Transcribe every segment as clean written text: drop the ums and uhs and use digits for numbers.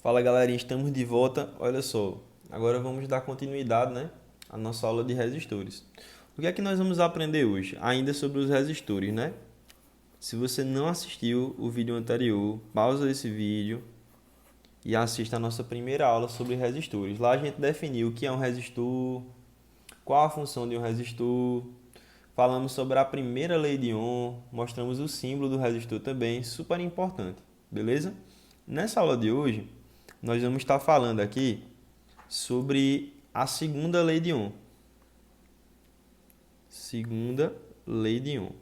Fala galerinha, estamos de volta. Olha só, agora vamos dar continuidade, né, à nossa aula de resistores. O que é que nós vamos aprender hoje? Ainda sobre os resistores, né? Se você não assistiu o vídeo anterior, pausa esse vídeo e assista a nossa primeira aula sobre resistores. Lá a gente definiu o que é um resistor, qual a função de um resistor, falamos sobre a primeira lei de Ohm, mostramos o símbolo do resistor também, super importante, beleza? Nessa aula de hoje, nós vamos estar falando aqui sobre a segunda lei de Ohm. Segunda lei de Ohm.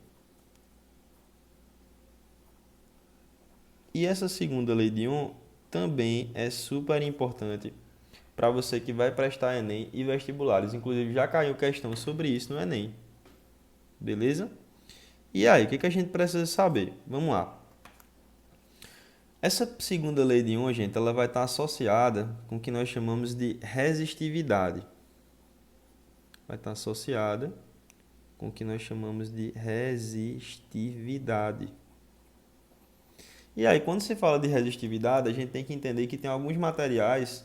E essa segunda lei de Ohm também é super importante para você que vai prestar Enem e vestibulares. Inclusive, já caiu questão sobre isso no Enem. Beleza? E aí, o que a gente precisa saber? Vamos lá. Essa segunda lei de Ohm, gente, ela vai estar associada com o que nós chamamos de resistividade. Vai estar associada com o que nós chamamos de resistividade. E aí, quando se fala de resistividade, a gente tem que entender que tem alguns materiais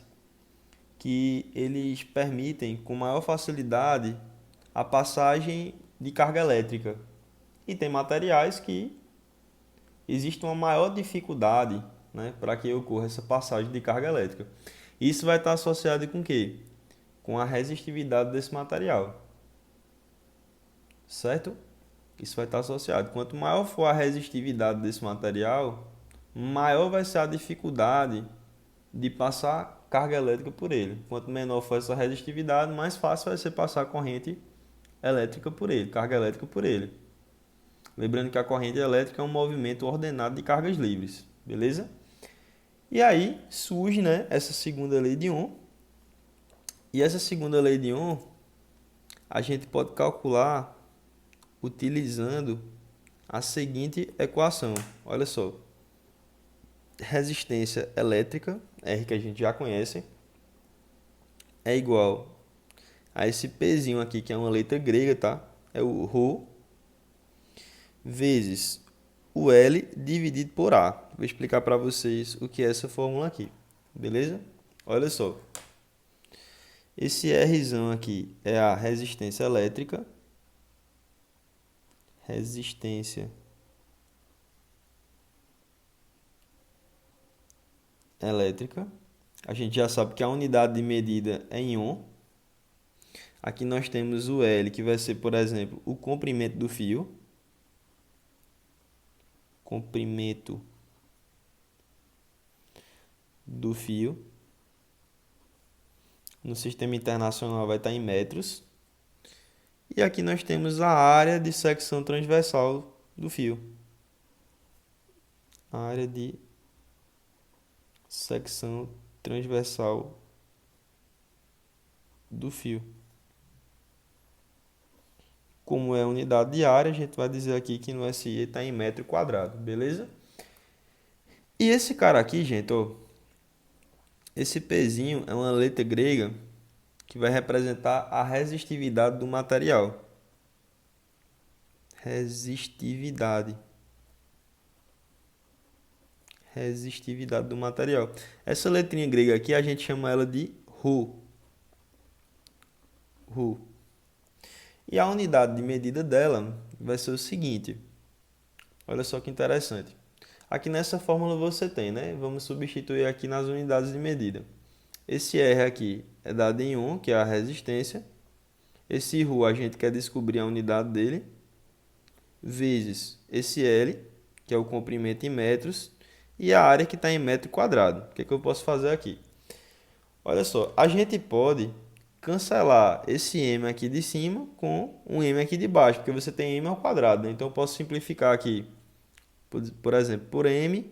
que eles permitem com maior facilidade a passagem de carga elétrica. E tem materiais que existe uma maior dificuldade, né, para que ocorra essa passagem de carga elétrica. Isso vai estar associado com o quê? Com a resistividade desse material. Certo? Isso vai estar associado. Quanto maior for a resistividade desse material, maior vai ser a dificuldade de passar carga elétrica por ele. Quanto menor for essa resistividade, mais fácil vai ser passar corrente elétrica por ele, carga elétrica por ele. Lembrando que a corrente elétrica é um movimento ordenado de cargas livres, beleza? E aí surge, né, essa segunda lei de Ohm. E essa segunda lei de Ohm a gente pode calcular utilizando a seguinte equação. Olha só. Resistência elétrica, R que a gente já conhece, é igual a esse Pzinho aqui, que é uma letra grega, tá? É o Rho, vezes o L dividido por A. Vou explicar para vocês o que é essa fórmula aqui, beleza? Olha só. Esse Rzão aqui é a resistência elétrica. Resistência elétrica. A gente já sabe que a unidade de medida é em ohm. Aqui nós temos o L, que vai ser, por exemplo, o comprimento do fio. Comprimento do fio. No sistema internacional vai estar em metros. E aqui nós temos a área de secção transversal do fio. A área de secção transversal do fio. Como é unidade de área, a gente vai dizer aqui que no SI está em metro quadrado, beleza? E esse cara aqui, gente, ó, esse Pzinho é uma letra grega que vai representar a resistividade do material. Resistividade. Resistividade do material. Essa letrinha grega aqui a gente chama ela de Rho. Rho. E a unidade de medida dela vai ser o seguinte. Olha só que interessante. Aqui nessa fórmula você tem, né? Vamos substituir aqui nas unidades de medida. Esse R aqui é dado em ohm, que é a resistência. Esse Rho a gente quer descobrir a unidade dele. Vezes esse L, que é o comprimento em metros. E a área que está em metro quadrado. O que eu posso fazer aqui? Olha só, a gente pode cancelar esse m aqui de cima com um m aqui de baixo, porque você tem m ao quadrado, né? Então eu posso simplificar aqui, por exemplo, por m,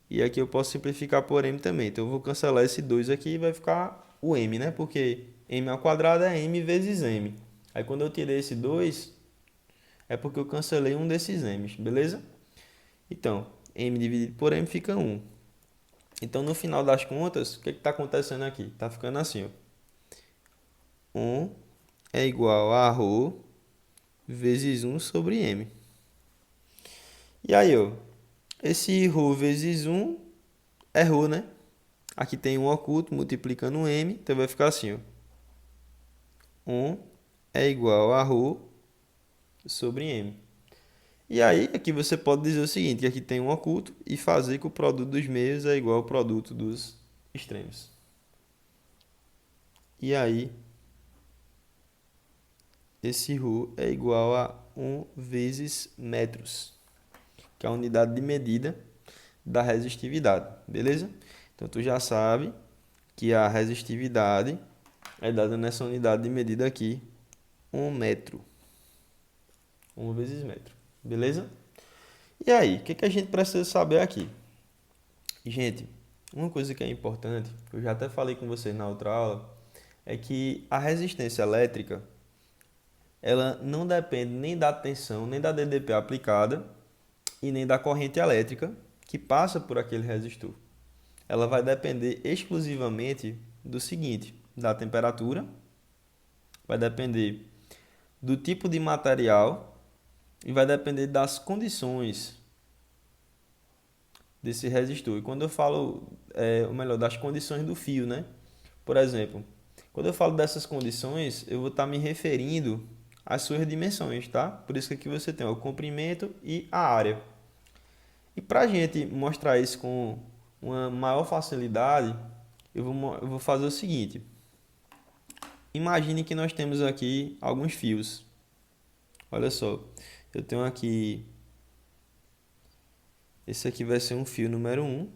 e aqui eu posso simplificar por m também. Então eu vou cancelar esse 2 aqui e vai ficar o m, né? Porque m ao quadrado é m vezes m. Aí quando eu tirei esse 2, é porque eu cancelei um desses m's, beleza? Então, m dividido por m fica 1. Então, no final das contas, o que está acontecendo aqui? Está ficando assim, ó. 1 é igual a ρ vezes 1 sobre m. E aí, ó, esse ρ vezes 1 é ρ, né? Aqui tem 1 oculto multiplicando um M, então vai ficar assim, ó. 1 é igual a ρ sobre M. E aí, aqui você pode dizer o seguinte, que aqui tem 1 oculto e fazer que o produto dos meios é igual ao produto dos extremos. E aí, esse ρ é igual a 1 vezes metros, que é a unidade de medida da resistividade, beleza? Então, tu já sabe que a resistividade é dada nessa unidade de medida aqui, 1 metro. 1 vezes metro, beleza? E aí, o que a gente precisa saber aqui? Gente, uma coisa que é importante, eu já até falei com vocês na outra aula, é que a resistência elétrica, ela não depende nem da tensão, nem da DDP aplicada e nem da corrente elétrica que passa por aquele resistor. Ela vai depender exclusivamente do seguinte, da temperatura, vai depender do tipo de material e vai depender das condições desse resistor. E quando eu falo, ou melhor, das condições do fio, né? Por exemplo, quando eu falo dessas condições, eu vou estar me referindo às suas dimensões, tá? Por isso que aqui você tem o comprimento e a área. E para a gente mostrar isso com uma maior facilidade, eu vou fazer o seguinte. Imagine que nós temos aqui alguns fios. Olha só, eu tenho aqui, esse aqui vai ser um fio número 1.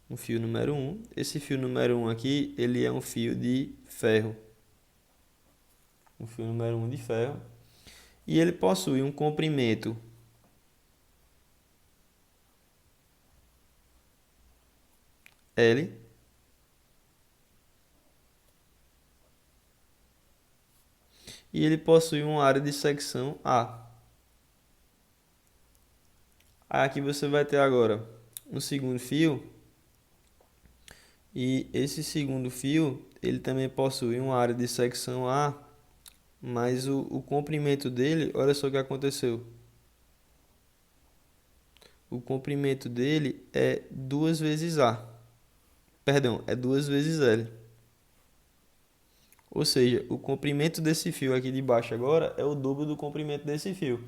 Um fio número 1. Esse fio número 1 aqui, ele é um fio de ferro. Um fio número 1 de ferro. E ele possui um comprimento L. E ele possui uma área de secção A. Aí aqui você vai ter agora um segundo fio. E esse segundo fio, ele também possui uma área de secção A, mas o comprimento dele, olha só o que aconteceu. O comprimento dele é 2 vezes A. Perdão, é 2 vezes L. Ou seja, o comprimento desse fio aqui de baixo agora é o dobro do comprimento desse fio.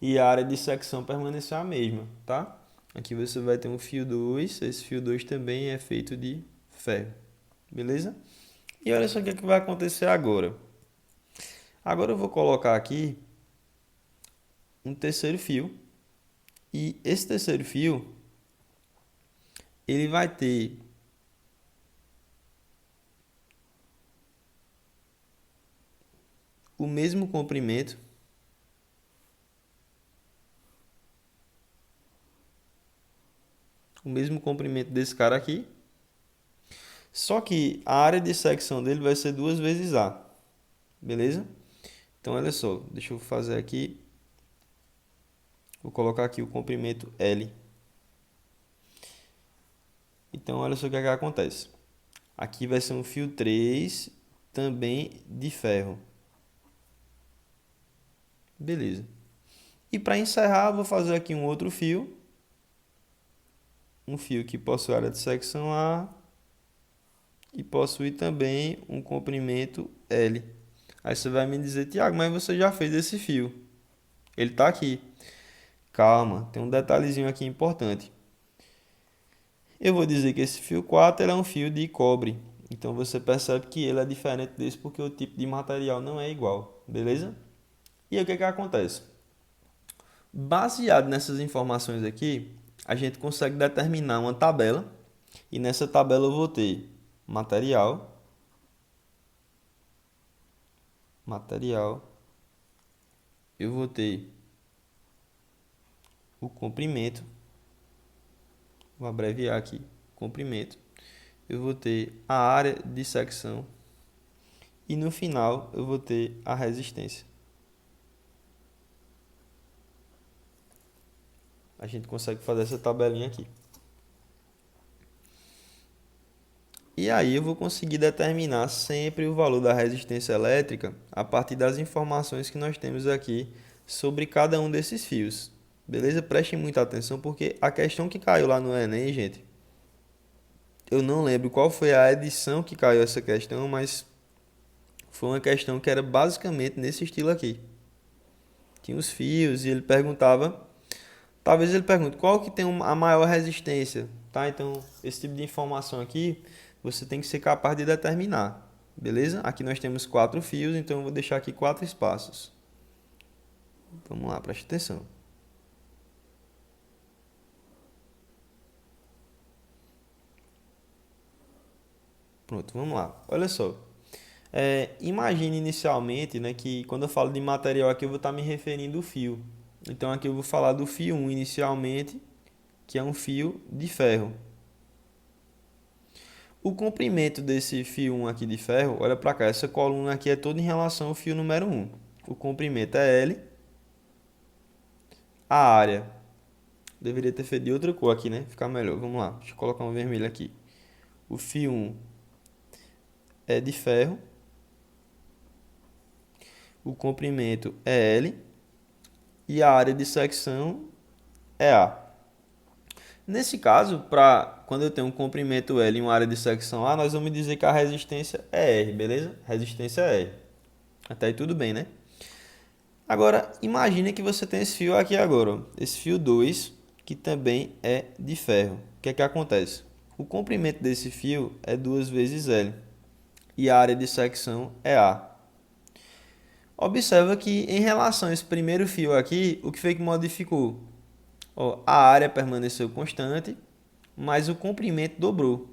E a área de secção permaneceu a mesma, tá? Aqui você vai ter um fio 2, esse fio 2 também é feito de ferro, beleza? E olha só o que vai acontecer agora. Agora eu vou colocar aqui um terceiro fio. E esse terceiro fio, ele vai ter o mesmo comprimento desse cara aqui. Só que a área de secção dele vai ser 2 vezes A. Beleza? Então, olha só. Deixa eu fazer aqui. Vou colocar aqui o comprimento L. Então, olha só o que acontece. Aqui vai ser um fio 3, também de ferro. Beleza. E para encerrar, vou fazer aqui um outro fio. Um fio que possui área de secção A e possui também um comprimento L. Aí você vai me dizer, Tiago, mas você já fez esse fio. Ele está aqui. Calma, tem um detalhezinho aqui importante. Eu vou dizer que esse fio 4 ele é um fio de cobre. Então você percebe que ele é diferente desse porque o tipo de material não é igual. Beleza? E aí o que acontece? Baseado nessas informações aqui, a gente consegue determinar uma tabela. E nessa tabela eu vou ter material, eu vou ter o comprimento, vou abreviar aqui, comprimento, eu vou ter a área de secção e no final eu vou ter a resistência. A gente consegue fazer essa tabelinha aqui. E aí eu vou conseguir determinar sempre o valor da resistência elétrica a partir das informações que nós temos aqui sobre cada um desses fios. Beleza? Prestem muita atenção, porque a questão que caiu lá no Enem, gente, eu não lembro qual foi a edição que caiu essa questão, mas foi uma questão que era basicamente nesse estilo aqui. Tinha os fios e ele perguntava, talvez ele pergunte qual que tem a maior resistência, tá? Então, esse tipo de informação aqui, você tem que ser capaz de determinar, beleza? Aqui nós temos 4 fios, então eu vou deixar aqui 4 espaços. Vamos lá, preste atenção. Pronto, vamos lá. Olha só. Imagine inicialmente, né, que quando eu falo de material aqui eu vou estar me referindo ao fio. Então aqui eu vou falar do fio 1 inicialmente, que é um fio de ferro. O comprimento desse fio 1 aqui de ferro, olha para cá, essa coluna aqui é toda em relação ao fio número 1. O comprimento é L, a área, deveria ter feito de outra cor aqui, né? Ficar melhor, vamos lá, deixa eu colocar um vermelho aqui. O fio 1 é de ferro, o comprimento é L e a área de secção é A. Nesse caso, quando eu tenho um comprimento L e uma área de secção A, nós vamos dizer que a resistência é R, beleza? Resistência é R. Até aí tudo bem, né? Agora, imagine que você tem esse fio aqui agora, ó. Esse fio 2, que também é de ferro. O que é que acontece? O comprimento desse fio é 2 vezes L e a área de secção é A. Observa que em relação a esse primeiro fio aqui, o que foi que modificou? Ó, a área permaneceu constante, mas o comprimento dobrou.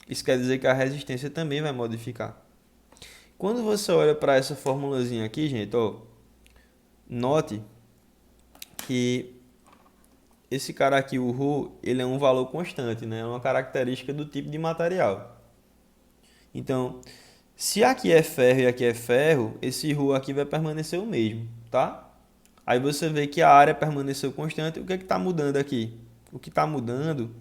Isso quer dizer que a resistência também vai modificar. Quando você olha para essa formulazinha aqui, gente, ó, note que esse cara aqui, o ρ, ele é um valor constante, né? É uma característica do tipo de material. Então, se aqui é ferro e aqui é ferro, esse ρ aqui vai permanecer o mesmo, tá? Aí você vê que a área permaneceu constante. O que é que está mudando aqui? O que está mudando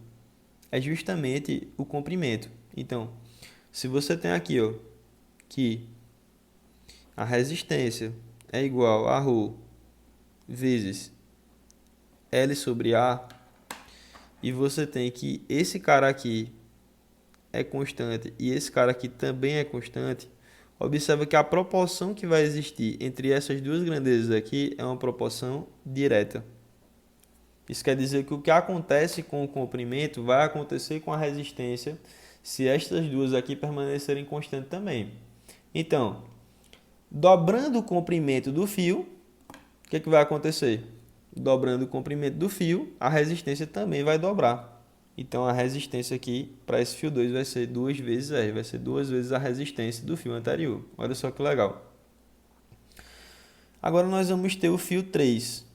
é justamente o comprimento. Então, se você tem aqui, ó, que a resistência é igual a ρ vezes L sobre A, e você tem que esse cara aqui é constante e esse cara aqui também é constante, observa que a proporção que vai existir entre essas duas grandezas aqui é uma proporção direta. Isso quer dizer que o que acontece com o comprimento vai acontecer com a resistência se estas duas aqui permanecerem constantes também. Então, dobrando o comprimento do fio, o que vai acontecer? Dobrando o comprimento do fio, a resistência também vai dobrar. Então, a resistência aqui para esse fio 2 vai ser 2 vezes R, vai ser 2 vezes a resistência do fio anterior. Olha só que legal. Agora nós vamos ter o fio 3.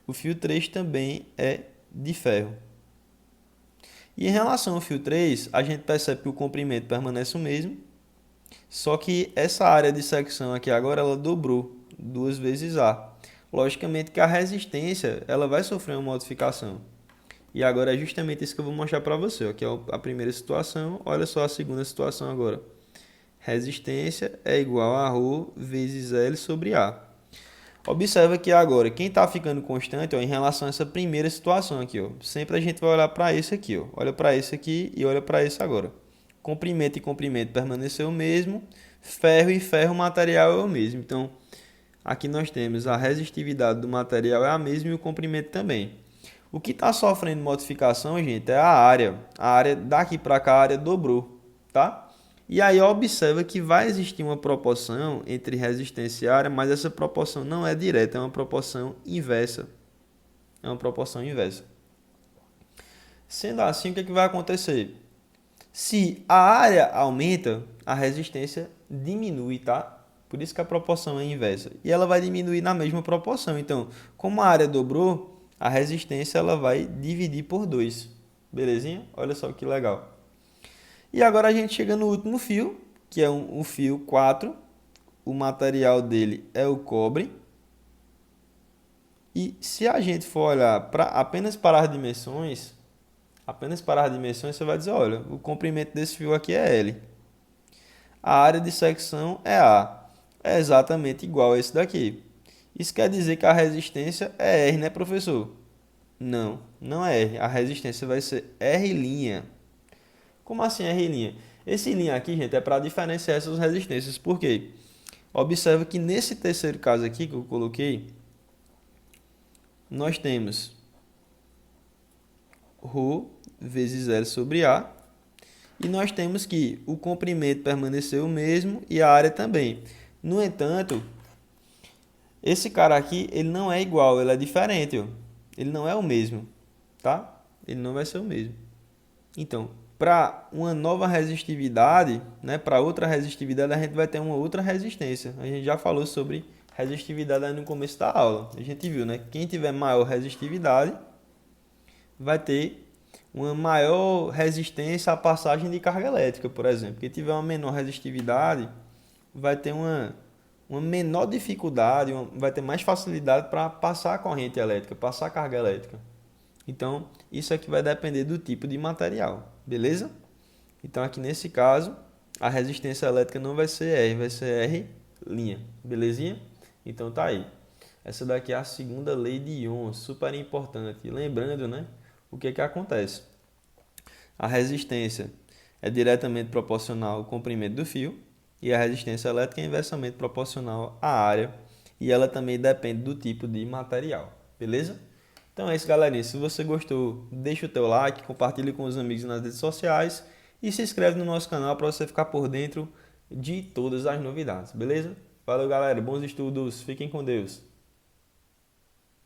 O fio 3 também é de ferro. E em relação ao fio 3, a gente percebe que o comprimento permanece o mesmo, só que essa área de secção aqui agora ela dobrou, 2 vezes A. Logicamente que a resistência ela vai sofrer uma modificação. E agora é justamente isso que eu vou mostrar para você, ó, que é a primeira situação. Olha só a segunda situação agora. Resistência é igual a ρ vezes L sobre A. Observa que agora, quem está ficando constante, ó, em relação a essa primeira situação aqui, ó, sempre a gente vai olhar para esse aqui. Ó. Olha para esse aqui e olha para esse agora. Comprimento e comprimento permaneceu o mesmo, ferro e ferro, material é o mesmo. Então, aqui nós temos a resistividade do material é a mesma e o comprimento também. O que está sofrendo modificação, gente, é a área. A área daqui para cá, a área dobrou, tá? E aí observa que vai existir uma proporção entre resistência e área, mas essa proporção não é direta, é uma proporção inversa. É uma proporção inversa. Sendo assim, o que vai acontecer? Se a área aumenta, a resistência diminui, tá? Por isso que a proporção é inversa. E ela vai diminuir na mesma proporção. Então, como a área dobrou, a resistência ela vai dividir por 2. Belezinha? Olha só que legal. E agora a gente chega no último fio, que é um fio 4. O material dele é o cobre. E se a gente for olhar apenas para as dimensões, você vai dizer, olha, o comprimento desse fio aqui é L. A área de secção é A. É exatamente igual a esse daqui. Isso quer dizer que a resistência é R, né, professor? Não, não é R. A resistência vai ser R'. Como assim R'? Esse linha aqui, gente, é para diferenciar essas resistências. Por quê? Observa que nesse terceiro caso aqui que eu coloquei, nós temos ρ vezes L sobre A. E nós temos que o comprimento permaneceu o mesmo e a área também. No entanto, esse cara aqui, ele não é igual, ele é diferente. Ó. Ele não é o mesmo, tá? Ele não vai ser o mesmo. Então, para uma nova resistividade, né, para outra resistividade, a gente vai ter uma outra resistência. A gente já falou sobre resistividade aí no começo da aula. A gente viu, né? Quem tiver maior resistividade vai ter uma maior resistência à passagem de carga elétrica, por exemplo. Quem tiver uma menor resistividade vai ter uma menor dificuldade, vai ter mais facilidade para passar a corrente elétrica, passar a carga elétrica. Então, isso aqui vai depender do tipo de material, beleza? Então, aqui nesse caso, a resistência elétrica não vai ser R, vai ser R', belezinha? Então, tá aí. Essa daqui é a segunda lei de Ohm, super importante. E lembrando, né, o que acontece? A resistência é diretamente proporcional ao comprimento do fio e a resistência elétrica é inversamente proporcional à área e ela também depende do tipo de material, beleza? Então é isso, galerinha. Se você gostou, deixa o teu like, compartilhe com os amigos nas redes sociais e se inscreve no nosso canal para você ficar por dentro de todas as novidades, beleza? Valeu, galera. Bons estudos. Fiquem com Deus.